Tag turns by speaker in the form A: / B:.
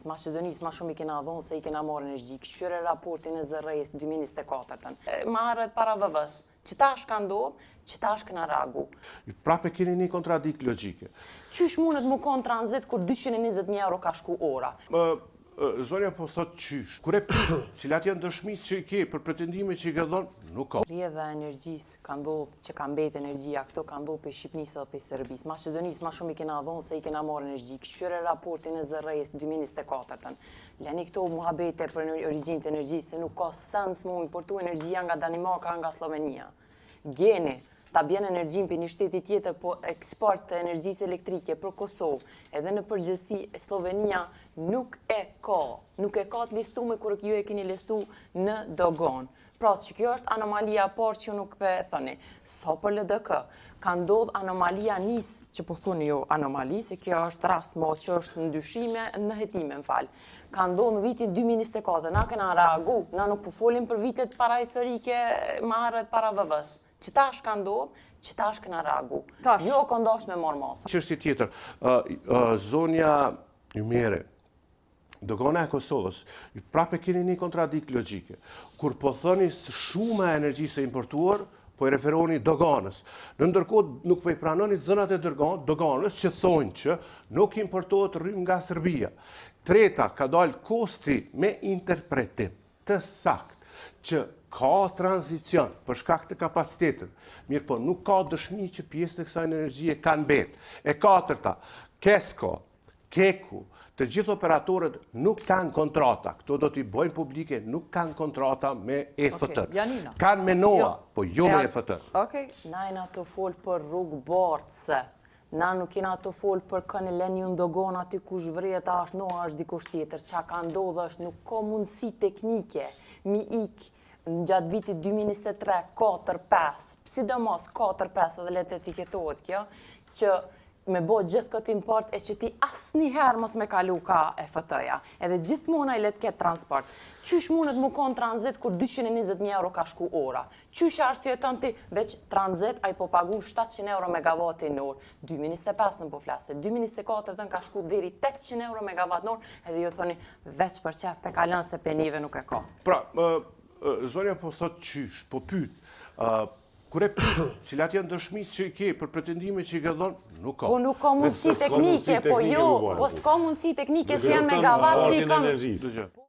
A: Maqedonisë ma shumë i kena dhonë se i kena marrë energji. Këshyre raportin e zërrejës 2024. Ma harët para vëvës. Qëta është ka ndodhë, qëta është këna reagu.
B: Prape keni një kontradikt logjike.
A: Qysh mundet mu konë tranzit kur 220.000 euro ka shku ora?
B: Zonja po thot qysh. Kur e pyet, cilat janë dëshmitë që i ke për pretendime që i ke dhënë, nuk ka.
A: Rrjedha e energjisë ka ndodhë që ka mbet energjia, këto ka ndodhë për Shqipnisë dhe për Serbisë. Maqedonisë ma shumë i kena dhonë se i kena marrë energji. Këshyre raportin e zërrejës 2024. Leni këto muhabete për origjinë të energjisë, se nuk ka sens mu importu energjia nga Danimarka, nga Slovenia. Gjeni, ta bjen energjin për një shteti tjetër, po eksport të energjisë elektrike për Kosovë, edhe në përgjësi Slovenia nuk e ka të listume kur ju e keni listu në dogon. Pra që kjo është anomalia parë që nuk për thoni. So për LDK, ka ndodhë anomalia nisë, që po thuni jo anomali, se kjo është rast mo që është në dyshime, në hetime, më falë. Ka ndodhë në vitin 2024, na kena reagu, na nuk po folim për vitet para historike, ma harët para vëvës. Qëta është ka ndodhë, qëta është këna reagu. Jo këndosh me morë masa.
B: Çështje tjetër, zonja Ymere, dogona e Kosovës, prape keni një kontradikt logjike. Kur po thoni shumë e energjisë e importuar, po i referoni doganës. Në ndërkohë nuk po i pranoni zënat e doganës që thonë që nuk importohet rrymë nga Serbia. Treta, ka dalë kosti me interpretim të sakt që ka tranzicion për shkak të kapacitetit, mirë po nuk ka dëshmi që pjesë të kësaj energjie kanë mbet. E katërta, Kesko, Keku, të gjithë operatorët nuk kanë kontrata, këto do t'i bojnë publike, nuk kanë kontrata me EFT. Kanë me NOA, po jo me EFT.
A: Na jena të folë për rrugë bartëse. Na nuk jena të folë për kënë lenju ndogona të kush vrjet ashtë, NOA është dikush tjetër. Qa ka ndodhë është nuk ka mundësi teknike, mi ikë në gjatë vitit 2023, 4-5, sidomos 4-5 edhe letë etiketohet kjo, që me bo gjithë këtë import e që ti asë njëherë mos me kalu ka EFT-ja, edhe gjithmona i letë ketë transport. Qysh mundet mu konë tranzit kur 220.000 euro ka shku ora? Qysh arsyeton ti veç tranzit a i po pagu 700 euro megavati në orë? 2025 në po flase, 2024 të në ka shku dheri 800 euro megavat në orë, edhe ju thoni veç për qef të kalën se penive nuk e ka.
B: Pra, zonja po thot qysh, po pyet, kur e pyet, cilat janë dëshmitë që i ke për pretendime që i ke dhënë, nuk ka.
A: Po nuk ka mundësi teknike, po jo, po s'ka mundësi teknike si janë megavat që i kanë.